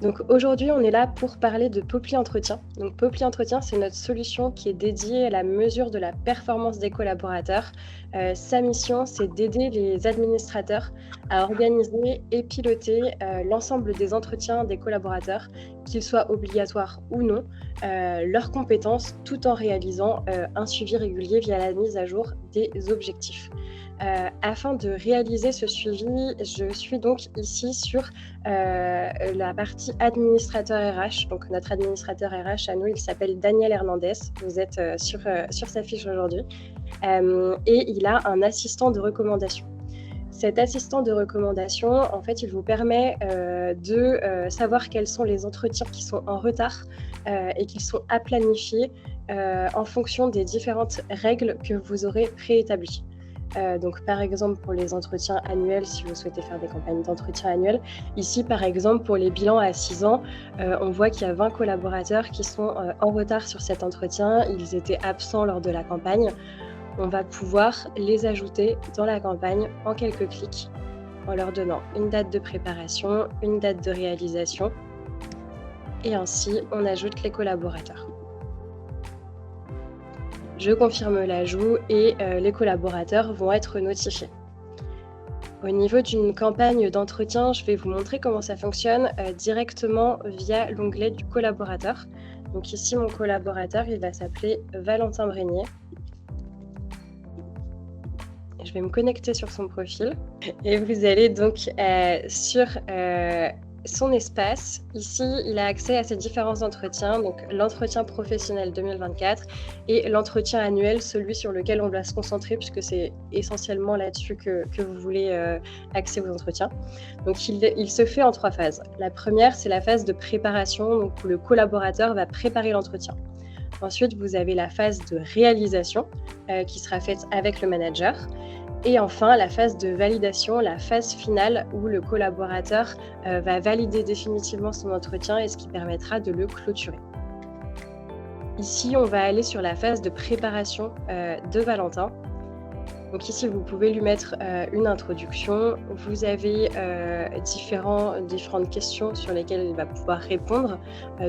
Donc aujourd'hui, on est là pour parler de Poply Entretien. Donc Poply Entretien, c'est notre solution qui est dédiée à la mesure de la performance des collaborateurs. Sa mission, c'est d'aider les administrateurs à organiser et piloter l'ensemble des entretiens des collaborateurs, qu'ils soient obligatoires ou non, leurs compétences, tout en réalisant un suivi régulier via la mise à jour des objectifs. Afin de réaliser ce suivi, je suis donc ici sur la partie administrateur RH. Donc notre administrateur RH à nous, il s'appelle Daniel Hernandez. Vous êtes sur sa fiche aujourd'hui. Et il a un assistant de recommandation. Cet assistant de recommandation, en fait, il vous permet de savoir quels sont les entretiens qui sont en retard et qui sont à planifier en fonction des différentes règles que vous aurez préétablies. Donc par exemple pour les entretiens annuels, si vous souhaitez faire des campagnes d'entretien annuels, ici par exemple pour les bilans à 6 ans, on voit qu'il y a 20 collaborateurs qui sont en retard sur cet entretien, ils étaient absents lors de la campagne. On va pouvoir les ajouter dans la campagne en quelques clics en leur donnant une date de préparation, une date de réalisation et ainsi on ajoute les collaborateurs. Je confirme l'ajout et les collaborateurs vont être notifiés. Au niveau d'une campagne d'entretien, je vais vous montrer comment ça fonctionne directement via l'onglet du collaborateur. Donc ici, mon collaborateur, il va s'appeler Valentin Brégnier. Je vais me connecter sur son profil et vous allez donc sur son espace. Ici, il a accès à ses différents entretiens, donc l'entretien professionnel 2024 et l'entretien annuel, celui sur lequel on doit se concentrer puisque c'est essentiellement là-dessus que vous voulez axer vos entretiens. Donc, il se fait en 3 phases. La première, c'est la phase de préparation, donc où le collaborateur va préparer l'entretien. Ensuite, vous avez la phase de réalisation qui sera faite avec le manager. Et enfin, la phase de validation, la phase finale où le collaborateur va valider définitivement son entretien et ce qui permettra de le clôturer. Ici, on va aller sur la phase de préparation de Valentin. Donc ici, vous pouvez lui mettre une introduction. Vous avez différentes questions sur lesquelles il va pouvoir répondre.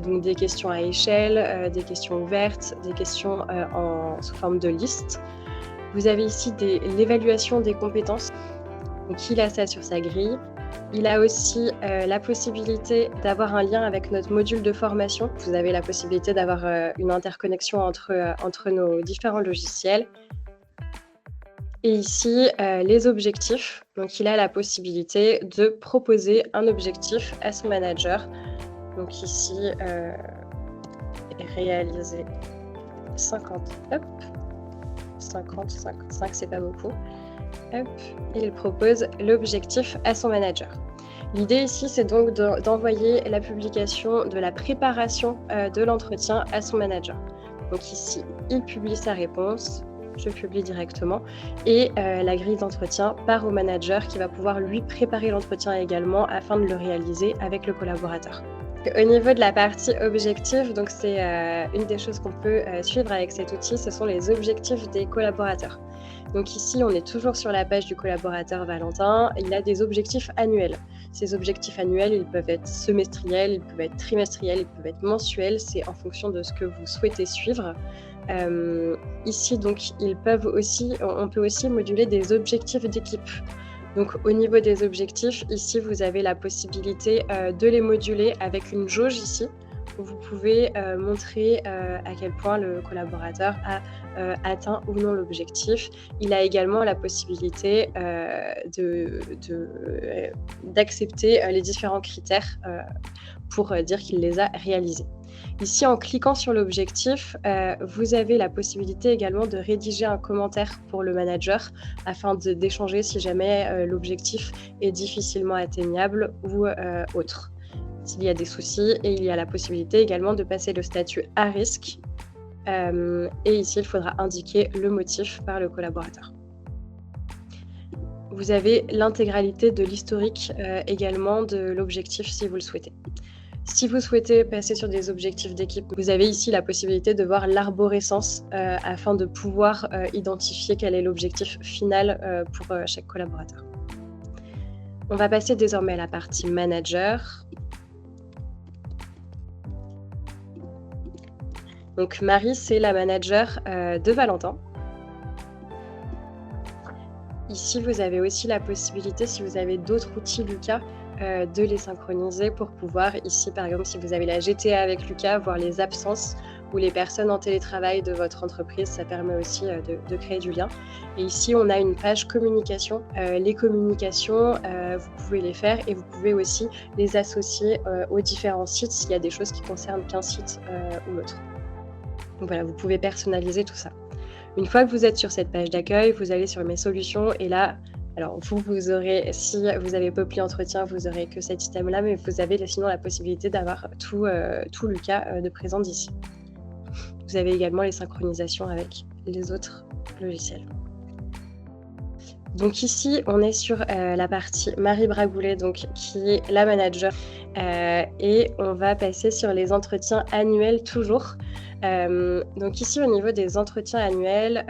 Donc des questions à échelle, des questions ouvertes, des questions sous forme de liste. Vous avez ici l'évaluation des compétences. Donc il a ça sur sa grille. Il a aussi la possibilité d'avoir un lien avec notre module de formation. Vous avez la possibilité d'avoir une interconnexion entre nos différents logiciels. Et ici, les objectifs. Donc il a la possibilité de proposer un objectif à son manager. Donc ici, réaliser 50 up. 55, c'est pas beaucoup. Hop, il propose l'objectif à son manager. L'idée ici, c'est donc d'envoyer la publication de la préparation de l'entretien à son manager. Donc ici, il publie sa réponse, je publie directement, et la grille d'entretien part au manager qui va pouvoir lui préparer l'entretien également afin de le réaliser avec le collaborateur. Au niveau de la partie objectifs, donc c'est une des choses qu'on peut suivre avec cet outil, ce sont les objectifs des collaborateurs. Donc ici, on est toujours sur la page du collaborateur Valentin. Il a des objectifs annuels. Ces objectifs annuels, ils peuvent être semestriels, ils peuvent être trimestriels, ils peuvent être mensuels. C'est en fonction de ce que vous souhaitez suivre. Ici, donc, on peut aussi moduler des objectifs d'équipe. Donc au niveau des objectifs, ici vous avez la possibilité de les moduler avec une jauge ici, où vous pouvez montrer à quel point le collaborateur a atteint ou non l'objectif. Il a également la possibilité d'accepter les différents critères pour dire qu'il les a réalisés. Ici, en cliquant sur l'objectif, vous avez la possibilité également de rédiger un commentaire pour le manager afin d'échanger si jamais l'objectif est difficilement atteignable ou autre. S'il y a des soucis, et il y a la possibilité également de passer le statut à risque. Et ici, il faudra indiquer le motif par le collaborateur. Vous avez l'intégralité de l'historique également de l'objectif si vous le souhaitez. Si vous souhaitez passer sur des objectifs d'équipe, vous avez ici la possibilité de voir l'arborescence afin de pouvoir identifier quel est l'objectif final pour chaque collaborateur. On va passer désormais à la partie manager. Donc Marie, c'est la manager de Valentin. Ici, vous avez aussi la possibilité, si vous avez d'autres outils Lucas, de les synchroniser pour pouvoir, ici par exemple, si vous avez la GTA avec Lucas, voir les absences ou les personnes en télétravail de votre entreprise, ça permet aussi de créer du lien. Et ici, on a une page communication. Les communications, vous pouvez les faire et vous pouvez aussi les associer aux différents sites s'il y a des choses qui concernent qu'un site ou l'autre. Donc voilà, vous pouvez personnaliser tout ça. Une fois que vous êtes sur cette page d'accueil, vous allez sur mes solutions et là, alors vous aurez, si vous avez Poply Entretien, vous aurez que cet item-là, mais vous avez sinon la possibilité d'avoir tout Lucas de présent d'ici. Vous avez également les synchronisations avec les autres logiciels. Donc ici, on est sur la partie Marie Bragoulet, donc, qui est la manager, et on va passer sur les entretiens annuels toujours. Donc ici, au niveau des entretiens annuels,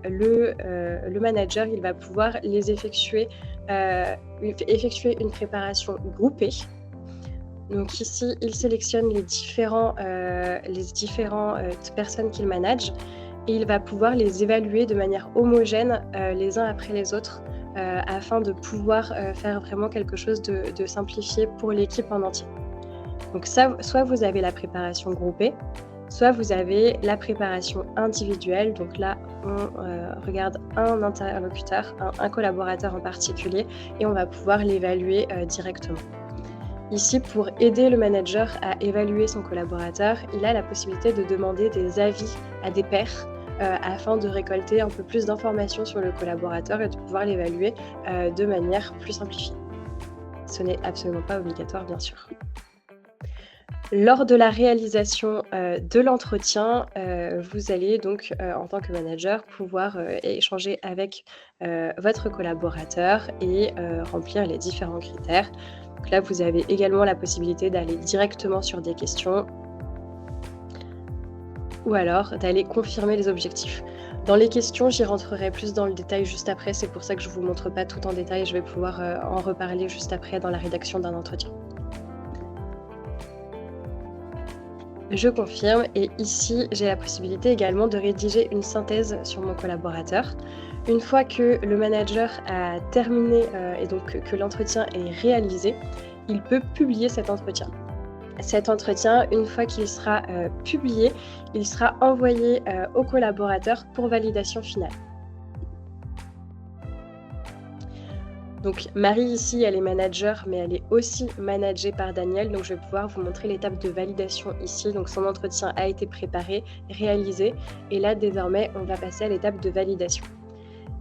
le manager, il va pouvoir les effectuer une préparation groupée. Donc ici, il sélectionne les différentes personnes qu'il manage et il va pouvoir les évaluer de manière homogène les uns après les autres afin de pouvoir faire vraiment quelque chose de simplifié pour l'équipe en entier. Donc ça, soit vous avez la préparation groupée, soit vous avez la préparation individuelle. Donc là, on regarde un interlocuteur, un collaborateur en particulier, et on va pouvoir l'évaluer directement. Ici, pour aider le manager à évaluer son collaborateur, il a la possibilité de demander des avis à des pairs afin de récolter un peu plus d'informations sur le collaborateur et de pouvoir l'évaluer de manière plus simplifiée. Ce n'est absolument pas obligatoire, bien sûr. Lors de la réalisation de l'entretien, vous allez donc, en tant que manager, pouvoir échanger avec votre collaborateur et remplir les différents critères. Donc là, vous avez également la possibilité d'aller directement sur des questions ou alors d'aller confirmer les objectifs. Dans les questions, j'y rentrerai plus dans le détail juste après, c'est pour ça que je ne vous montre pas tout en détail, je vais pouvoir en reparler juste après dans la rédaction d'un entretien. Je confirme et ici, j'ai la possibilité également de rédiger une synthèse sur mon collaborateur. Une fois que le manager a terminé et donc que l'entretien est réalisé, il peut publier cet entretien. Cet entretien, une fois qu'il sera publié, il sera envoyé au collaborateur pour validation finale. Donc Marie ici, elle est manager, mais elle est aussi managée par Daniel. Donc je vais pouvoir vous montrer l'étape de validation ici. Donc son entretien a été préparé, réalisé. Et là, désormais, on va passer à l'étape de validation.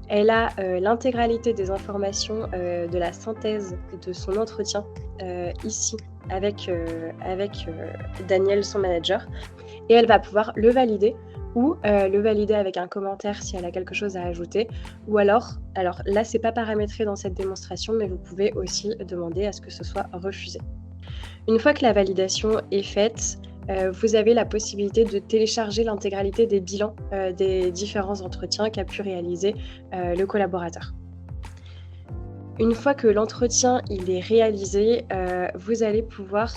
Elle a l'intégralité des informations de la synthèse de son entretien ici avec Daniel, son manager. Et elle va pouvoir le valider ou le valider avec un commentaire si elle a quelque chose à ajouter. Ou alors là, c'est pas paramétré dans cette démonstration, mais vous pouvez aussi demander à ce que ce soit refusé. Une fois que la validation est faite, vous avez la possibilité de télécharger l'intégralité des bilans des différents entretiens qu'a pu réaliser le collaborateur. Une fois que l'entretien il est réalisé, vous allez pouvoir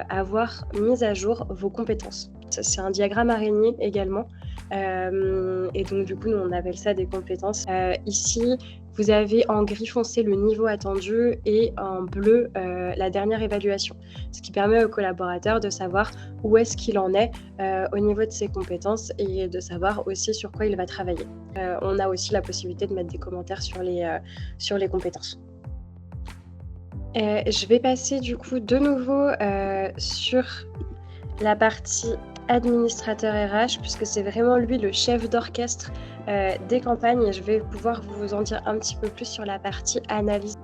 avoir mis à jour vos compétences. C'est un diagramme araignée également. Et donc du coup, nous on appelle ça des compétences. Ici, vous avez en gris foncé le niveau attendu et en bleu la dernière évaluation. Ce qui permet au collaborateur de savoir où est-ce qu'il en est au niveau de ses compétences et de savoir aussi sur quoi il va travailler. On a aussi la possibilité de mettre des commentaires sur les compétences. Je vais passer du coup de nouveau sur la partie administrateur RH, puisque c'est vraiment lui le chef d'orchestre des campagnes et je vais pouvoir vous en dire un petit peu plus sur la partie analyse.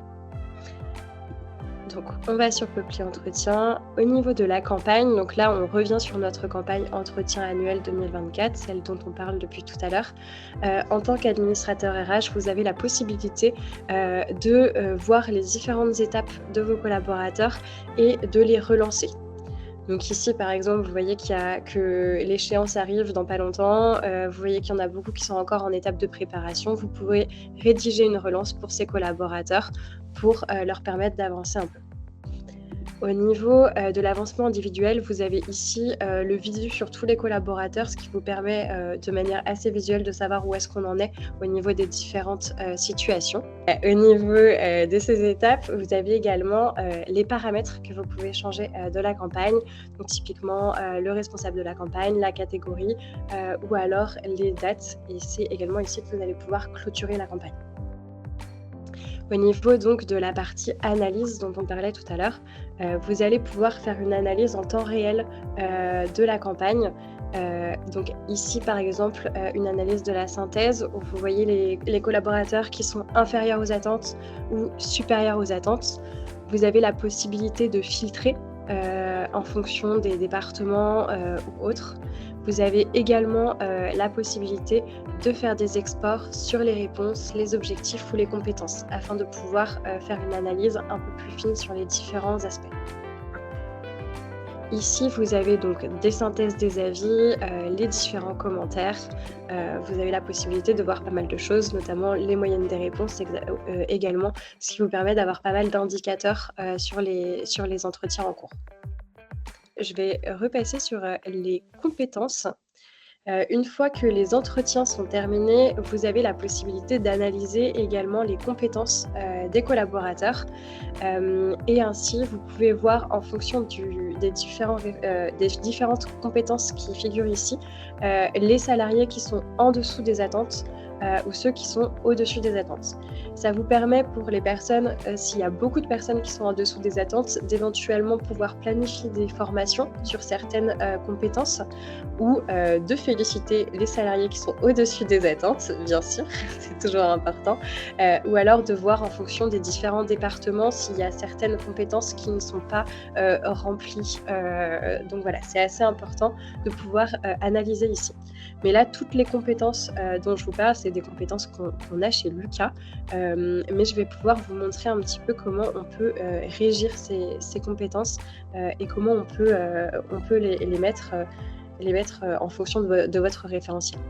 Donc on va sur Poply Entretien. Au niveau de la campagne, donc là on revient sur notre campagne Entretien annuel 2024, celle dont on parle depuis tout à l'heure. En tant qu'administrateur RH, vous avez la possibilité de voir les différentes étapes de vos collaborateurs et de les relancer. Donc ici, par exemple, vous voyez que l'échéance arrive dans pas longtemps. Vous voyez qu'il y en a beaucoup qui sont encore en étape de préparation. Vous pouvez rédiger une relance pour ces collaborateurs pour leur permettre d'avancer un peu. Au niveau, de l'avancement individuel, vous avez ici, le visu sur tous les collaborateurs, ce qui vous permet, de manière assez visuelle de savoir où est-ce qu'on en est au niveau des différentes, situations. Au niveau, de ces étapes, vous avez également, les paramètres que vous pouvez changer, de la campagne. Donc typiquement, le responsable de la campagne, la catégorie, ou alors les dates et c'est également ici que vous allez pouvoir clôturer la campagne. Au niveau donc de la partie analyse dont on parlait tout à l'heure, vous allez pouvoir faire une analyse en temps réel, de la campagne. Donc ici, par exemple, une analyse de la synthèse où vous voyez les collaborateurs qui sont inférieurs aux attentes ou supérieurs aux attentes. Vous avez la possibilité de filtrer, en fonction des départements, ou autres. Vous avez également, la possibilité de faire des exports sur les réponses, les objectifs ou les compétences afin de pouvoir, faire une analyse un peu plus fine sur les différents aspects. Ici, vous avez donc des synthèses des avis, les différents commentaires. Vous avez la possibilité de voir pas mal de choses, notamment les moyennes des réponses également, ce qui vous permet d'avoir pas mal d'indicateurs, sur les entretiens en cours. Je vais repasser sur, les compétences. Une fois que les entretiens sont terminés, vous avez la possibilité d'analyser également les compétences, des collaborateurs. Et ainsi, vous pouvez voir en fonction des différentes compétences qui figurent ici, les salariés qui sont en dessous des attentes, ou ceux qui sont au-dessus des attentes. Ça vous permet pour les personnes, s'il y a beaucoup de personnes qui sont en dessous des attentes, d'éventuellement pouvoir planifier des formations sur certaines, compétences ou, de féliciter les salariés qui sont au-dessus des attentes, bien sûr, c'est toujours important, ou alors de voir en fonction des différents départements s'il y a certaines compétences qui ne sont pas, remplies. Donc voilà, c'est assez important de pouvoir, analyser ici. Mais là, toutes les compétences, dont je vous parle, c'est des compétences qu'on a chez Lucas, mais je vais pouvoir vous montrer un petit peu comment on peut, régir ces compétences, et comment on peut les mettre, en fonction de votre référentiel.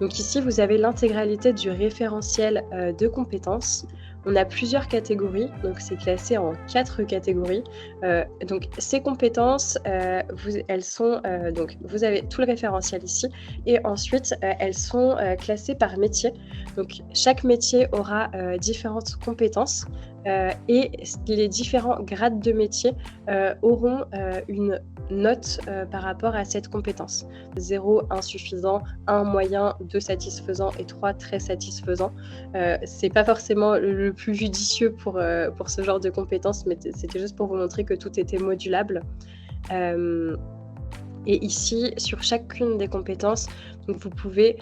Donc ici, vous avez l'intégralité du référentiel, de compétences. On a plusieurs catégories, donc c'est classé en 4 catégories. Donc ces compétences, elles sont, donc vous avez tout le référentiel ici et ensuite, elles sont, classées par métier. Donc chaque métier aura, différentes compétences, et les différents grades de métier, auront, une note, par rapport à cette compétence. 0 insuffisant, 1 moyen, 2 satisfaisant et 3 très satisfaisant. C'est pas forcément le plus judicieux pour ce genre de compétences, mais c'était juste pour vous montrer que tout était modulable. Et ici, sur chacune des compétences, donc vous pouvez,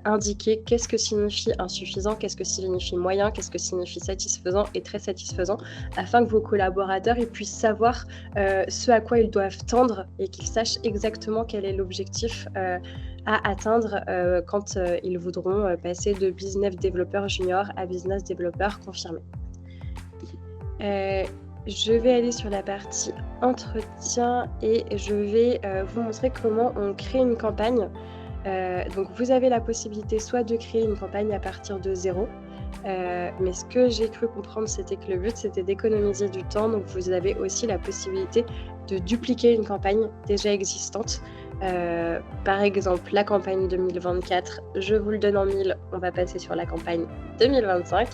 indiquer qu'est-ce que signifie insuffisant, qu'est-ce que signifie moyen, qu'est-ce que signifie satisfaisant et très satisfaisant, afin que vos collaborateurs ils puissent savoir, ce à quoi ils doivent tendre et qu'ils sachent exactement quel est l'objectif, à atteindre, quand, ils voudront, passer de business développeur junior à business développeur confirmé. Je vais aller sur la partie entretien et je vais, vous montrer comment on crée une campagne. Donc vous avez la possibilité soit de créer une campagne à partir de 0, mais ce que j'ai cru comprendre, c'était que le but, c'était d'économiser du temps. Donc vous avez aussi la possibilité de dupliquer une campagne déjà existante. Par exemple, la campagne 2024, je vous le donne en 1000, on va passer sur la campagne 2025.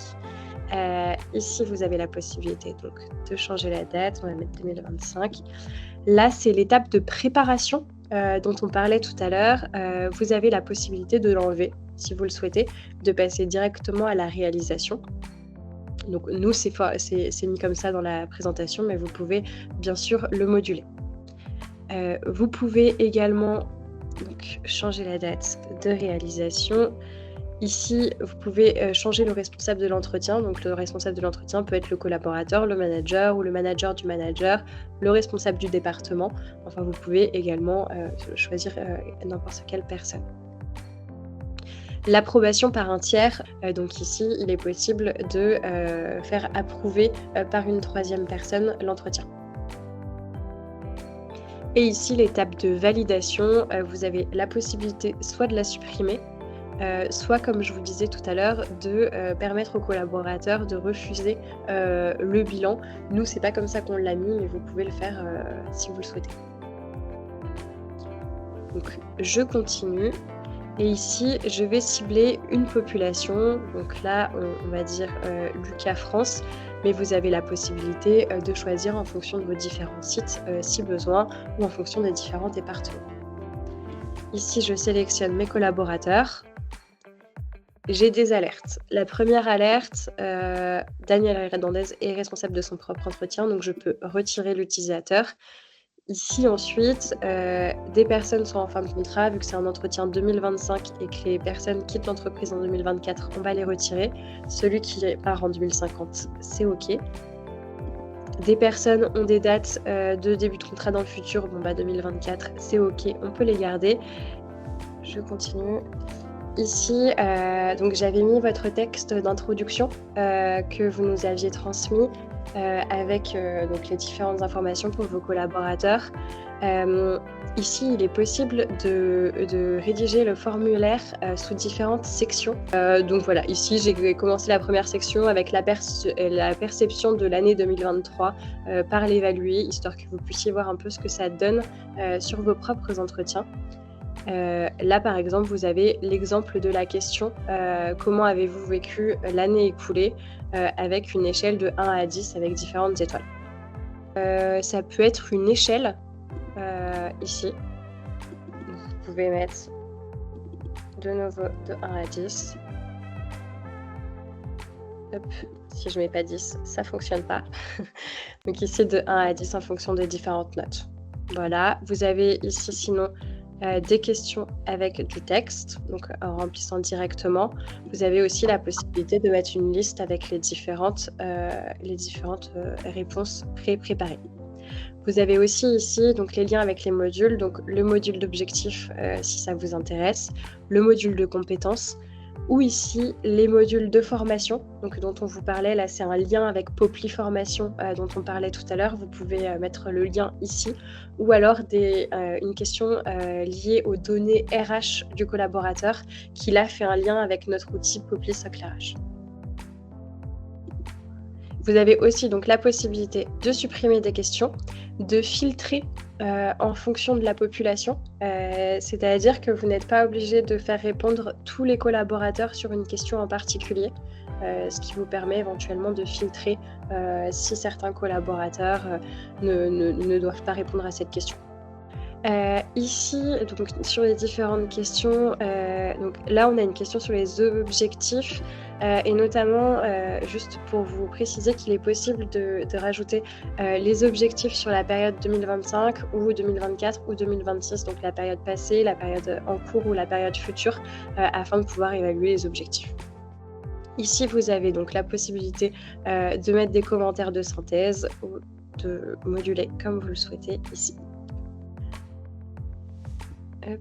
Ici, vous avez la possibilité donc de changer la date, on va mettre 2025. Là, c'est l'étape de préparation dont on parlait tout à l'heure. Vous avez la possibilité de l'enlever si vous le souhaitez, de passer directement à la réalisation. Donc nous, c'est mis comme ça dans la présentation, mais vous pouvez bien sûr le moduler. Vous pouvez également donc, changer la date de réalisation. Ici, vous pouvez changer le responsable de l'entretien. Donc le responsable de l'entretien peut être le collaborateur, le manager ou le manager du manager, le responsable du département. Enfin, vous pouvez également choisir n'importe quelle personne. L'approbation par un tiers, donc ici, il est possible de faire approuver par une troisième personne l'entretien. Et ici, l'étape de validation, vous avez la possibilité soit de la supprimer, soit comme je vous disais tout à l'heure, de permettre aux collaborateurs de refuser le bilan. Nous, c'est pas comme ça qu'on l'a mis, mais vous pouvez le faire si vous le souhaitez. Donc je continue et ici je vais cibler une population. Donc là on va dire Lucas France, mais vous avez la possibilité de choisir en fonction de vos différents sites si besoin, ou en fonction des différents départements. Ici je sélectionne mes collaborateurs. J'ai des alertes. La première alerte, Daniel Hernandez est responsable de son propre entretien, donc je peux retirer l'utilisateur. Ici ensuite, des personnes sont en fin de contrat, vu que c'est un entretien 2025 et que les personnes quittent l'entreprise en 2024, on va les retirer. Celui qui part en 2050, c'est OK. Des personnes ont des dates de début de contrat dans le futur, 2024, c'est OK, on peut les garder. Je continue. Ici, donc j'avais mis votre texte d'introduction que vous nous aviez transmis avec donc les différentes informations pour vos collaborateurs. Ici, il est possible de rédiger le formulaire sous différentes sections. Donc voilà, ici j'ai commencé la première section avec la perception de l'année 2023 par l'évalué, histoire que vous puissiez voir un peu ce que ça donne sur vos propres entretiens. Là, par exemple, vous avez l'exemple de la question comment avez-vous vécu l'année écoulée avec une échelle de 1 à 10 avec différentes étoiles. Ça peut être une échelle ici. Vous pouvez mettre de nouveau de 1 à 10. Hop. Si je mets pas 10, ça fonctionne pas. Donc ici de 1 à 10 en fonction des différentes notes. Voilà, vous avez ici sinon des questions avec du texte, donc en remplissant directement. Vous avez aussi la possibilité de mettre une liste avec les différentes réponses pré-préparées. Vous avez aussi ici donc les liens avec les modules, donc le module d'objectifs si ça vous intéresse, le module de compétences, ou ici les modules de formation, donc dont on vous parlait. Là, c'est un lien avec Poply Formation dont on parlait tout à l'heure. Vous pouvez mettre le lien ici, ou alors une question liée aux données RH du collaborateur qui là fait un lien avec notre outil Poply Socle RH. Vous avez aussi donc la possibilité de supprimer des questions, de filtrer en fonction de la population, c'est-à-dire que vous n'êtes pas obligé de faire répondre tous les collaborateurs sur une question en particulier, ce qui vous permet éventuellement de filtrer si certains collaborateurs ne doivent pas répondre à cette question. Ici, donc, sur les différentes questions, donc là on a une question sur les objectifs et notamment juste pour vous préciser qu'il est possible de rajouter les objectifs sur la période 2025 ou 2024 ou 2026, donc la période passée, la période en cours ou la période future, afin de pouvoir évaluer les objectifs. Ici vous avez donc la possibilité de mettre des commentaires de synthèse ou de moduler comme vous le souhaitez ici. Hop.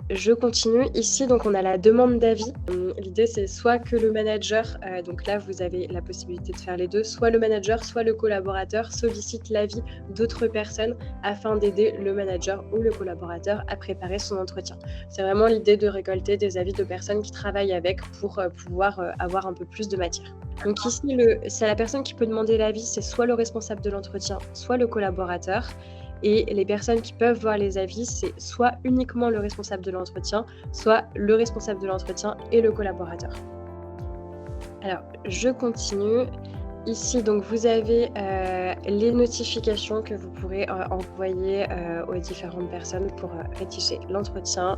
Je continue. Ici, donc, on a la demande d'avis. L'idée, c'est soit que le manager, donc là, vous avez la possibilité de faire les deux, soit le manager, soit le collaborateur sollicite l'avis d'autres personnes afin d'aider le manager ou le collaborateur à préparer son entretien. C'est vraiment l'idée de récolter des avis de personnes qui travaillent avec pour pouvoir avoir un peu plus de matière. Donc ici, c'est la personne qui peut demander l'avis, c'est soit le responsable de l'entretien, soit le collaborateur. Et les personnes qui peuvent voir les avis, c'est soit uniquement le responsable de l'entretien, soit le responsable de l'entretien et le collaborateur. Alors, je continue. Ici, donc, vous avez les notifications que vous pourrez envoyer aux différentes personnes pour rédiger l'entretien.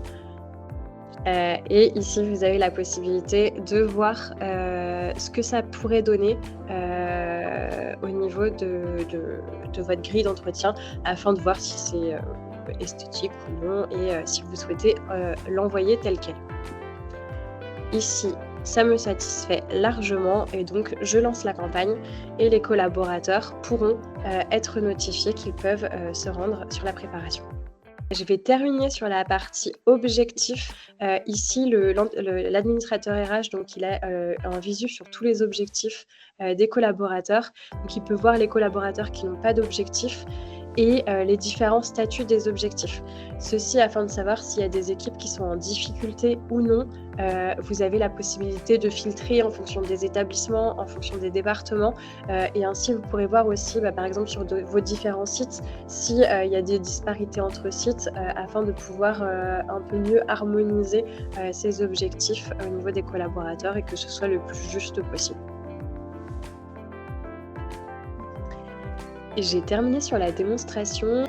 Et ici, vous avez la possibilité de voir ce que ça pourrait donner au niveau de votre grille d'entretien, afin de voir si c'est esthétique ou non, et si vous souhaitez l'envoyer tel quel. Ici, ça me satisfait largement et donc je lance la campagne et les collaborateurs pourront être notifiés qu'ils peuvent se rendre sur la préparation. Je vais terminer sur la partie objectifs. Ici, l'administrateur RH, donc, il a un visu sur tous les objectifs des collaborateurs. Donc, il peut voir les collaborateurs qui n'ont pas d'objectifs et les différents statuts des objectifs. Ceci afin de savoir s'il y a des équipes qui sont en difficulté ou non. Vous avez la possibilité de filtrer en fonction des établissements, en fonction des départements, et ainsi vous pourrez voir aussi, par exemple sur vos différents sites, s'il y a des disparités entre sites, afin de pouvoir un peu mieux harmoniser ces objectifs au niveau des collaborateurs et que ce soit le plus juste possible. Et j'ai terminé sur la démonstration.